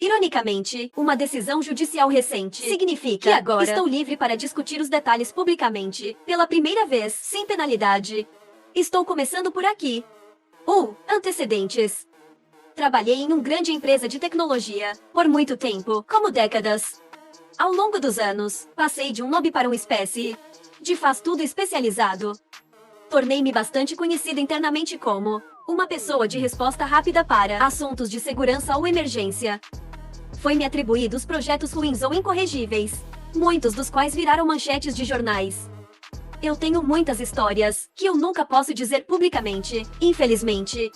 Ironicamente, uma decisão judicial recente significa que agora estou livre para discutir os detalhes publicamente, pela primeira vez, sem penalidade. Estou começando por aqui. Antecedentes. Trabalhei em uma grande empresa de tecnologia, por muito tempo, como décadas. Ao longo dos anos, passei de um noob para uma espécie de faz-tudo especializado. Tornei-me bastante conhecida internamente como uma pessoa de resposta rápida para assuntos de segurança ou emergência. Foi-me atribuídos projetos ruins ou incorrigíveis, muitos dos quais viraram manchetes de jornais. Eu tenho muitas histórias que eu nunca posso dizer publicamente, infelizmente.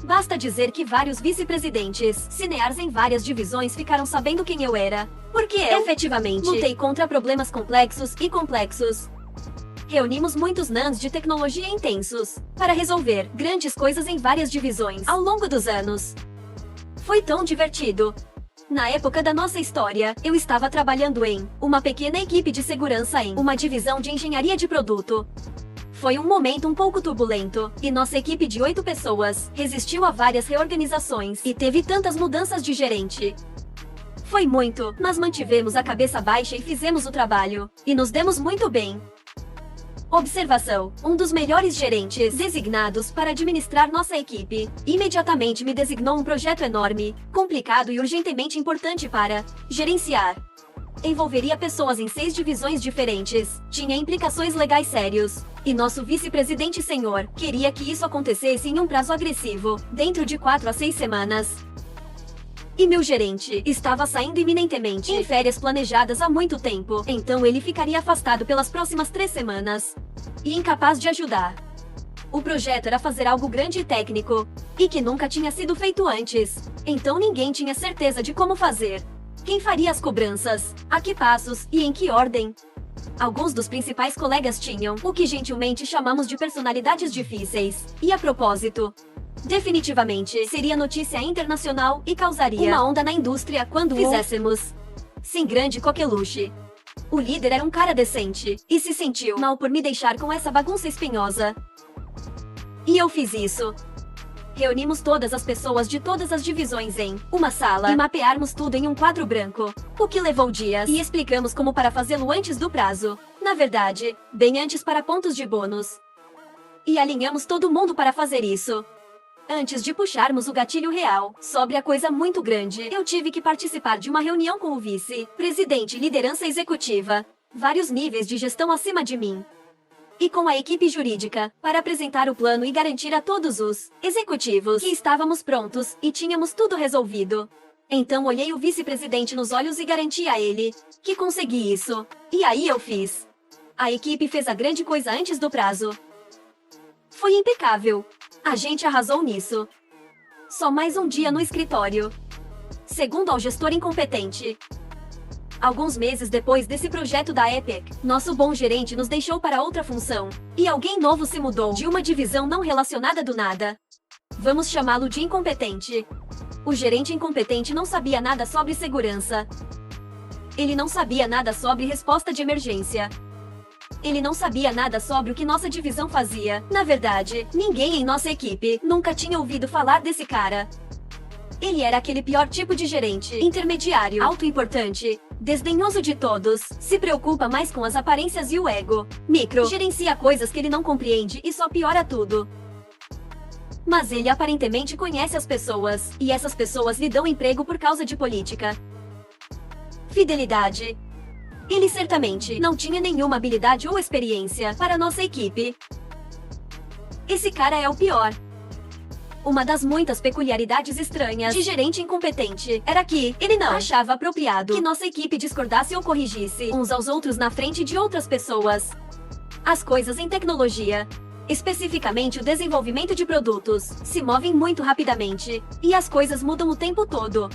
Basta dizer que vários vice-presidentes, cinears em várias divisões ficaram sabendo quem eu era, porque eu, efetivamente, lutei contra problemas complexos. Reunimos muitos nãs de tecnologia intensos para resolver grandes coisas em várias divisões ao longo dos anos. Foi tão divertido. Na época da nossa história, eu estava trabalhando em uma pequena equipe de segurança em uma divisão de engenharia de produto. Foi um momento um pouco turbulento, e nossa equipe de 8 pessoas resistiu a várias reorganizações e teve tantas mudanças de gerente. Foi muito, mas mantivemos a cabeça baixa e fizemos o trabalho, e nos demos muito bem. Observação: um dos melhores gerentes designados para administrar nossa equipe imediatamente me designou um projeto enorme, complicado e urgentemente importante para gerenciar. Envolveria pessoas em 6 divisões diferentes, tinha implicações legais sérios, e nosso vice-presidente senhor queria que isso acontecesse em um prazo agressivo, dentro de 4 a 6 semanas. E meu gerente estava saindo iminentemente em férias planejadas há muito tempo, então ele ficaria afastado pelas próximas 3 semanas. E incapaz de ajudar. O projeto era fazer algo grande e técnico, e que nunca tinha sido feito antes, então ninguém tinha certeza de como fazer. Quem faria as cobranças, a que passos e em que ordem? Alguns dos principais colegas tinham o que gentilmente chamamos de personalidades difíceis, e a propósito, definitivamente seria notícia internacional e causaria uma onda na indústria quando fizéssemos. Sem grande coqueluche. O líder era um cara decente, e se sentiu mal por me deixar com essa bagunça espinhosa. E eu fiz isso. Reunimos todas as pessoas de todas as divisões em uma sala e mapearmos tudo em um quadro branco, o que levou dias, e explicamos como para fazê-lo antes do prazo. Na verdade, bem antes para pontos de bônus. E alinhamos todo mundo para fazer isso. Antes de puxarmos o gatilho real, sobre a coisa muito grande, eu tive que participar de uma reunião com o vice-presidente e liderança executiva, vários níveis de gestão acima de mim, e com a equipe jurídica, para apresentar o plano e garantir a todos os executivos que estávamos prontos e tínhamos tudo resolvido. Então olhei o vice-presidente nos olhos e garanti a ele que consegui isso. E aí eu fiz. A equipe fez a grande coisa antes do prazo. Foi impecável. A gente arrasou nisso. Só mais um dia no escritório. Segundo ao gestor incompetente. Alguns meses depois desse projeto da Epic, nosso bom gerente nos deixou para outra função, e alguém novo se mudou de uma divisão não relacionada do nada. Vamos chamá-lo de incompetente. O gerente incompetente não sabia nada sobre segurança. Ele não sabia nada sobre resposta de emergência. Ele não sabia nada sobre o que nossa divisão fazia. Na verdade, ninguém em nossa equipe nunca tinha ouvido falar desse cara. Ele era aquele pior tipo de gerente, intermediário, autoimportante, desdenhoso de todos, se preocupa mais com as aparências e o ego, micro, gerencia coisas que ele não compreende e só piora tudo. Mas ele aparentemente conhece as pessoas, e essas pessoas lhe dão emprego por causa de política. Fidelidade. Ele certamente não tinha nenhuma habilidade ou experiência para nossa equipe. Esse cara é o pior. Uma das muitas peculiaridades estranhas de gerente incompetente era que ele não achava apropriado que nossa equipe discordasse ou corrigisse uns aos outros na frente de outras pessoas. As coisas em tecnologia, especificamente o desenvolvimento de produtos, se movem muito rapidamente, e as coisas mudam o tempo todo.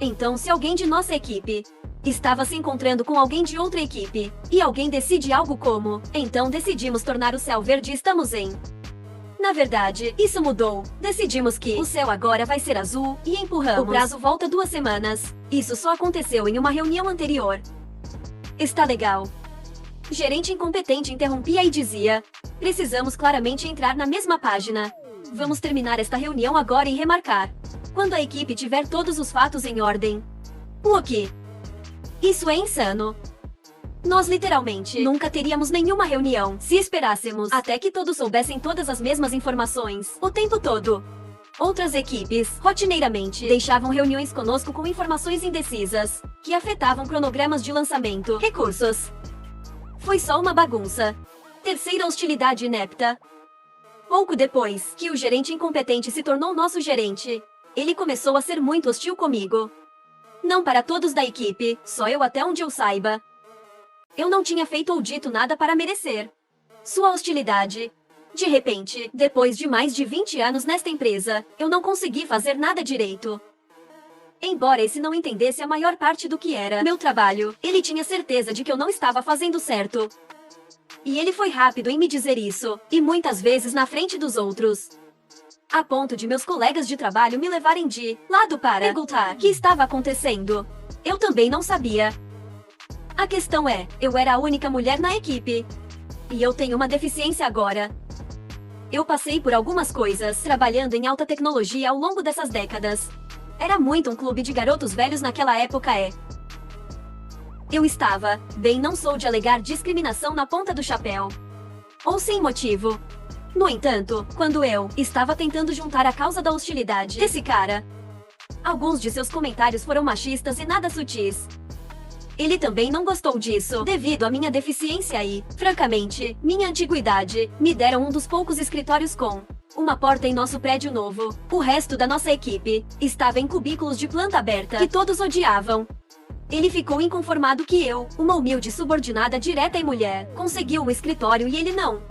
Então, se alguém de nossa equipe estava se encontrando com alguém de outra equipe, e alguém decide algo como, então decidimos tornar o céu verde e estamos em. Na verdade, isso mudou. Decidimos que o céu agora vai ser azul, e empurramos. O prazo volta 2 semanas. Isso só aconteceu em uma reunião anterior. Está legal. Gerente incompetente interrompia e dizia: precisamos claramente entrar na mesma página. Vamos terminar esta reunião agora e remarcar. quando a equipe tiver todos os fatos em ordem. O quê? Isso é insano. Nós literalmente nunca teríamos nenhuma reunião se esperássemos até que todos soubessem todas as mesmas informações, o tempo todo. Outras equipes, rotineiramente, deixavam reuniões conosco com informações indecisas, que afetavam cronogramas de lançamento, recursos. Foi só uma bagunça. Terceira hostilidade inepta. Pouco depois que o gerente incompetente se tornou nosso gerente, ele começou a ser muito hostil comigo. Não para todos da equipe, só eu até onde eu saiba. Eu não tinha feito ou dito nada para merecer sua hostilidade. De repente, depois de mais de 20 anos nesta empresa, eu não consegui fazer nada direito. Embora esse não entendesse a maior parte do que era meu trabalho, ele tinha certeza de que eu não estava fazendo certo. E ele foi rápido em me dizer isso, e muitas vezes na frente dos outros. A ponto de meus colegas de trabalho me levarem de lado para perguntar o que estava acontecendo. Eu também não sabia. A questão é, eu era a única mulher na equipe. E eu tenho uma deficiência agora. Eu passei por algumas coisas trabalhando em alta tecnologia ao longo dessas décadas. Era muito um clube de garotos velhos naquela época. Eu estava, bem, não sou de alegar discriminação na ponta do chapéu. Ou sem motivo. No entanto, quando eu estava tentando juntar a causa da hostilidade desse cara, alguns de seus comentários foram machistas e nada sutis. Ele também não gostou disso, devido à minha deficiência e, francamente, minha antiguidade, me deram um dos poucos escritórios com uma porta em nosso prédio novo. O resto da nossa equipe estava em cubículos de planta aberta que todos odiavam. Ele ficou inconformado que eu, uma humilde subordinada direta e mulher, conseguiu um escritório e ele não.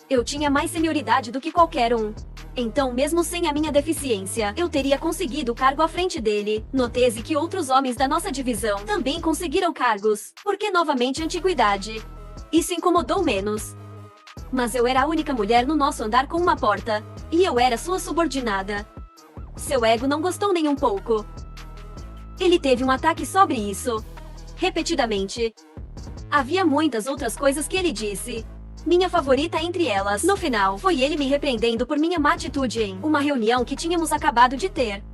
Eu tinha mais senioridade do que qualquer um. Então, mesmo sem a minha deficiência, eu teria conseguido o cargo à frente dele. Notese que outros homens da nossa divisão também conseguiram cargos, porque novamente antiguidade. Isso incomodou menos. Mas eu era a única mulher no nosso andar com uma porta, e eu era sua subordinada. Seu ego não gostou nem um pouco. Ele teve um ataque sobre isso. Repetidamente. Havia muitas outras coisas que ele disse. Minha favorita entre elas, no final, foi ele me repreendendo por minha má atitude em uma reunião que tínhamos acabado de ter.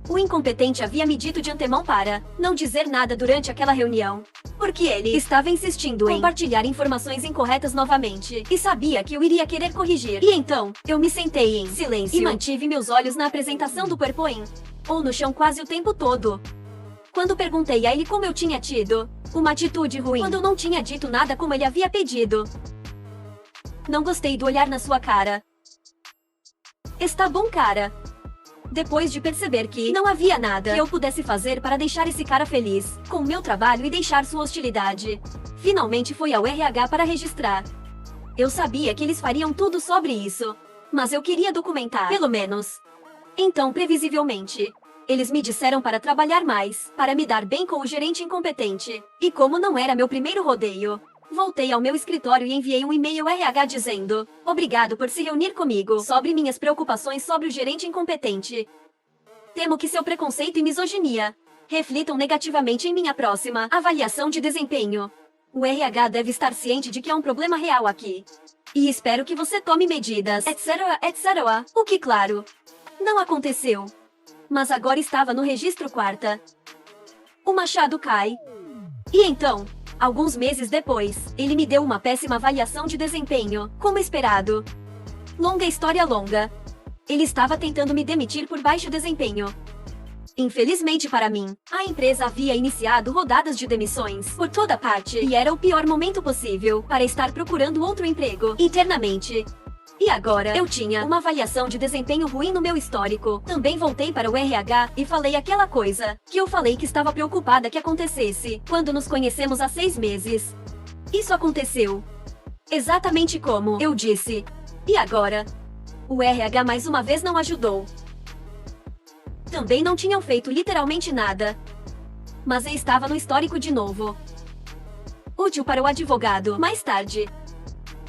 O incompetente havia me dito de antemão para não dizer nada durante aquela reunião, porque ele estava insistindo em compartilhar informações incorretas novamente, e sabia que eu iria querer corrigir. E então, eu me sentei em silêncio e mantive meus olhos na apresentação do PowerPoint, ou no chão quase o tempo todo. Quando perguntei a ele como eu tinha tido uma atitude ruim, quando eu não tinha dito nada como ele havia pedido. Não gostei do olhar na sua cara. Está bom, cara. Depois de perceber que não havia nada que eu pudesse fazer para deixar esse cara feliz com o meu trabalho e deixar sua hostilidade, finalmente foi ao RH para registrar. Eu sabia que eles fariam tudo sobre isso, mas eu queria documentar, pelo menos. Então, previsivelmente, eles me disseram para trabalhar mais, para me dar bem com o gerente incompetente. E como não era meu primeiro rodeio, voltei ao meu escritório e enviei um e-mail RH dizendo: obrigado por se reunir comigo sobre minhas preocupações sobre o gerente incompetente. Temo que seu preconceito e misoginia reflitam negativamente em minha próxima avaliação de desempenho. O RH deve estar ciente de que há um problema real aqui. E espero que você tome medidas, etc, etc. O que, claro, não aconteceu. Mas agora estava no registro quarta. O machado cai. E então, alguns meses depois, ele me deu uma péssima avaliação de desempenho, como esperado. Longa história longa. Ele estava tentando me demitir por baixo desempenho. Infelizmente para mim, a empresa havia iniciado rodadas de demissões por toda parte e era o pior momento possível para estar procurando outro emprego internamente. E agora, eu tinha uma avaliação de desempenho ruim no meu histórico. Também voltei para o RH e falei aquela coisa que eu falei que estava preocupada que acontecesse quando nos conhecemos há 6 meses. Isso aconteceu. Exatamente como eu disse. E agora? O RH mais uma vez não ajudou. Também não tinham feito literalmente nada. Mas eu estava no histórico de novo. Útil para o advogado. Mais tarde,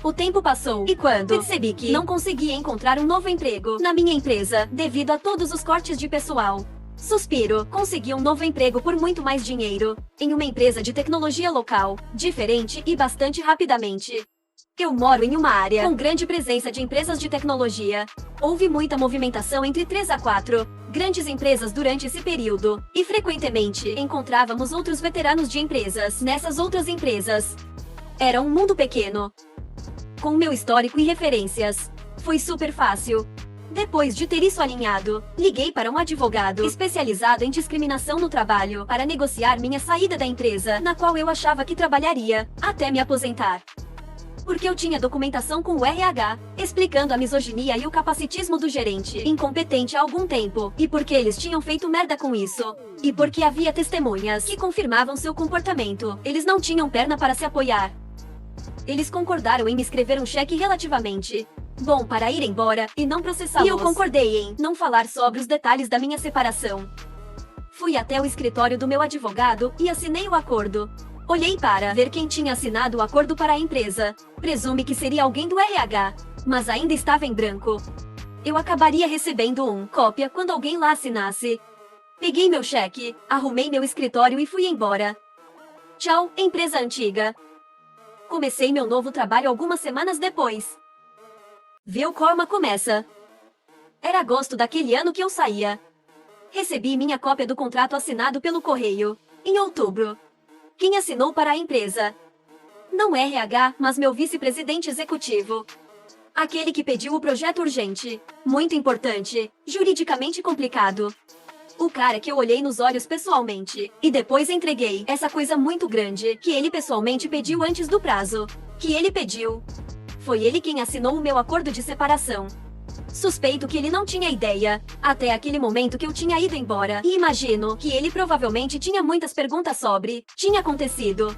o tempo passou, e quando percebi que não conseguia encontrar um novo emprego na minha empresa, devido a todos os cortes de pessoal, suspiro, consegui um novo emprego por muito mais dinheiro, em uma empresa de tecnologia local, diferente e bastante rapidamente. Eu moro em uma área com grande presença de empresas de tecnologia. Houve muita movimentação entre 3 a 4 grandes empresas durante esse período, e frequentemente encontrávamos outros veteranos de empresas nessas outras empresas. Era um mundo pequeno. Com meu histórico e referências, foi super fácil. Depois de ter isso alinhado, liguei para um advogado especializado em discriminação no trabalho para negociar minha saída da empresa na qual eu achava que trabalharia até me aposentar. Porque eu tinha documentação com o RH, explicando a misoginia e o capacitismo do gerente incompetente há algum tempo, e porque eles tinham feito merda com isso. E porque havia testemunhas que confirmavam seu comportamento. Eles não tinham perna para se apoiar. Eles concordaram em me escrever um cheque relativamente bom para ir embora e não processá-los. E eu concordei em não falar sobre os detalhes da minha separação. Fui até o escritório do meu advogado e assinei o acordo. Olhei para ver quem tinha assinado o acordo para a empresa. Presume que seria alguém do RH, mas ainda estava em branco. Eu acabaria recebendo uma cópia quando alguém lá assinasse. Peguei meu cheque, arrumei meu escritório e fui embora. Tchau, empresa antiga. Comecei meu novo trabalho algumas semanas depois. Viu como começa? Era agosto daquele ano que eu saía. Recebi minha cópia do contrato assinado pelo correio, em outubro. Quem assinou para a empresa? Não é RH, mas meu vice-presidente executivo. Aquele que pediu o projeto urgente, muito importante, juridicamente complicado. O cara que eu olhei nos olhos pessoalmente, e depois entreguei essa coisa muito grande que ele pessoalmente pediu antes do prazo. Que ele pediu. Foi ele quem assinou o meu acordo de separação. Suspeito que ele não tinha ideia, até aquele momento que eu tinha ido embora, e imagino que ele provavelmente tinha muitas perguntas sobre tinha acontecido.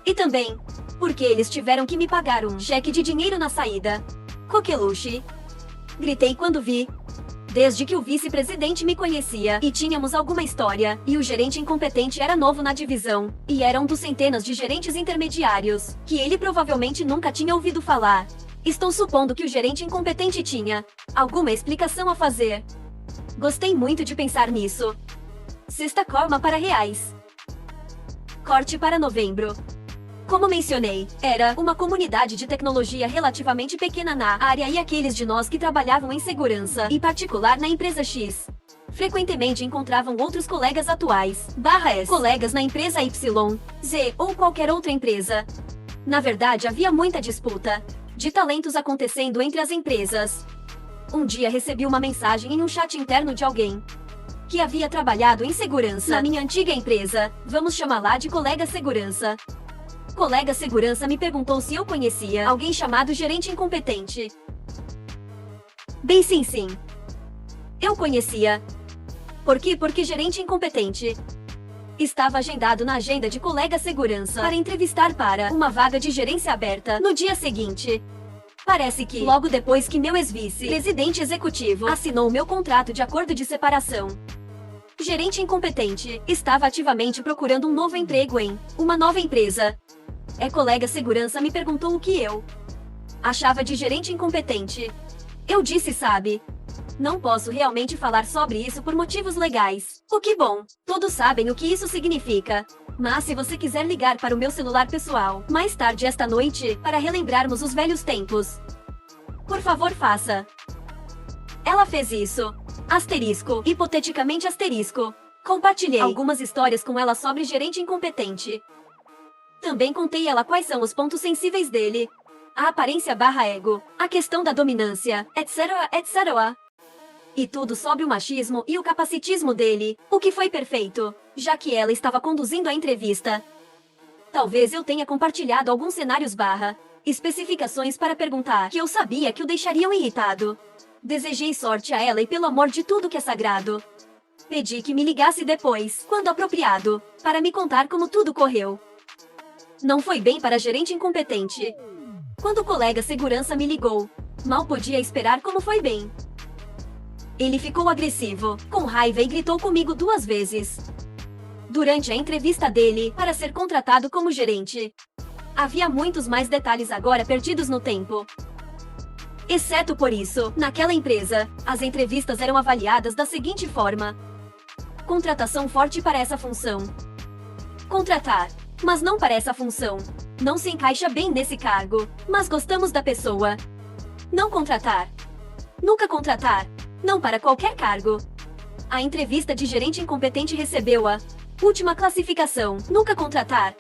E também, porque eles tiveram que me pagar um cheque de dinheiro na saída. Coqueluche. Gritei quando vi. Desde que o vice-presidente me conhecia e tínhamos alguma história, e o gerente incompetente era novo na divisão, e era um dos centenas de gerentes intermediários, que ele provavelmente nunca tinha ouvido falar. Estou supondo que o gerente incompetente tinha alguma explicação a fazer. Gostei muito de pensar nisso. Sexta Corma para reais. Corte para novembro. Como mencionei, era uma comunidade de tecnologia relativamente pequena na área e aqueles de nós que trabalhavam em segurança, em particular na empresa X, frequentemente encontravam outros colegas atuais, /S, colegas na empresa Y, Z ou qualquer outra empresa. Na verdade, havia muita disputa de talentos acontecendo entre as empresas. Um dia recebi uma mensagem em um chat interno de alguém que havia trabalhado em segurança na minha antiga empresa, vamos chamá-la de colega segurança. Colega segurança me perguntou se eu conhecia alguém chamado gerente incompetente. Bem, sim. Eu conhecia. Por quê? Porque gerente incompetente estava agendado na agenda de colega segurança para entrevistar para uma vaga de gerência aberta no dia seguinte. Parece que, logo depois que meu ex-vice-presidente executivo assinou meu contrato de acordo de separação, gerente incompetente estava ativamente procurando um novo emprego em uma nova empresa. Colega segurança me perguntou o que eu achava de gerente incompetente. Eu disse, sabe, não posso realmente falar sobre isso por motivos legais. O que bom, todos sabem o que isso significa. Mas se você quiser ligar para o meu celular pessoal mais tarde esta noite para relembrarmos os velhos tempos, por favor faça. Ela fez isso. Asterisco, hipoteticamente asterisco. Compartilhei algumas histórias com ela sobre gerente incompetente. Também contei ela quais são os pontos sensíveis dele. A aparência /ego, a questão da dominância, etc. E tudo sobre o machismo e o capacitismo dele, o que foi perfeito, já que ela estava conduzindo a entrevista. Talvez eu tenha compartilhado alguns cenários especificações para perguntar que eu sabia que o deixariam irritado. Desejei sorte a ela e pelo amor de tudo que é sagrado. Pedi que me ligasse depois, quando apropriado, para me contar como tudo correu. Não foi bem para gerente incompetente. Quando o colega segurança me ligou, mal podia esperar como foi bem. Ele ficou agressivo, com raiva e gritou comigo 2 vezes. Durante a entrevista dele, para ser contratado como gerente. Havia muitos mais detalhes agora perdidos no tempo. Exceto por isso, naquela empresa, as entrevistas eram avaliadas da seguinte forma: contratação forte para essa função. Contratar, mas não para essa função. não se encaixa bem nesse cargo, mas gostamos da pessoa. Não contratar. Nunca contratar. Não para qualquer cargo. A entrevista de gerente incompetente recebeu a última classificação, nunca contratar.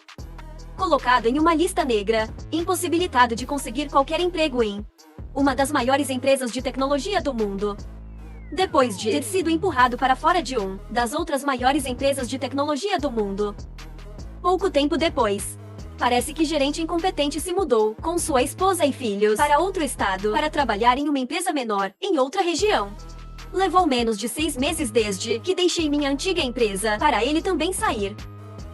Colocado em uma lista negra, impossibilitado de conseguir qualquer emprego em uma das maiores empresas de tecnologia do mundo. Depois de ter sido empurrado para fora de uma das outras maiores empresas de tecnologia do mundo. Pouco tempo depois, parece que gerente incompetente se mudou, com sua esposa e filhos, para outro estado, para trabalhar em uma empresa menor, em outra região. Levou menos de 6 meses desde que deixei minha antiga empresa, para ele também sair.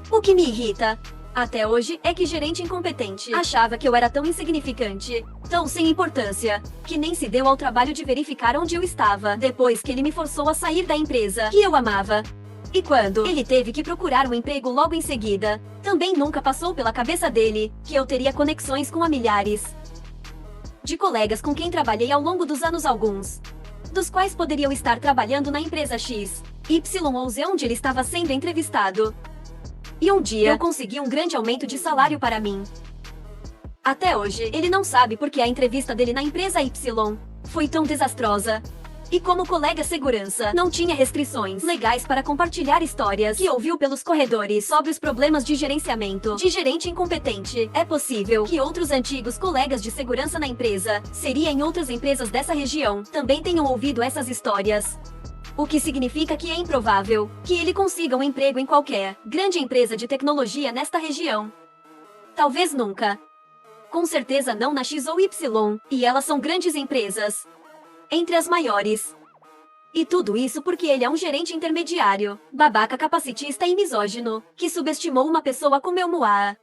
O que me irrita, até hoje, é que gerente incompetente achava que eu era tão insignificante, tão sem importância, que nem se deu ao trabalho de verificar onde eu estava, depois que ele me forçou a sair da empresa que eu amava. E quando ele teve que procurar um emprego logo em seguida, também nunca passou pela cabeça dele que eu teria conexões com milhares de colegas com quem trabalhei ao longo dos anos, alguns dos quais poderiam estar trabalhando na empresa X, Y ou Z onde ele estava sendo entrevistado. E um dia eu consegui um grande aumento de salário para mim. Até hoje, ele não sabe porque a entrevista dele na empresa Y foi tão desastrosa. E como colega segurança, não tinha restrições legais para compartilhar histórias que ouviu pelos corredores sobre os problemas de gerenciamento de gerente incompetente. É possível que outros antigos colegas de segurança na empresa, seria em outras empresas dessa região, também tenham ouvido essas histórias. O que significa que é improvável que ele consiga um emprego em qualquer grande empresa de tecnologia nesta região. Talvez nunca. Com certeza não na X ou Y, e elas são grandes empresas. Entre as maiores. E tudo isso porque ele é um gerente intermediário, babaca capacitista e misógino, que subestimou uma pessoa como eu, Moa.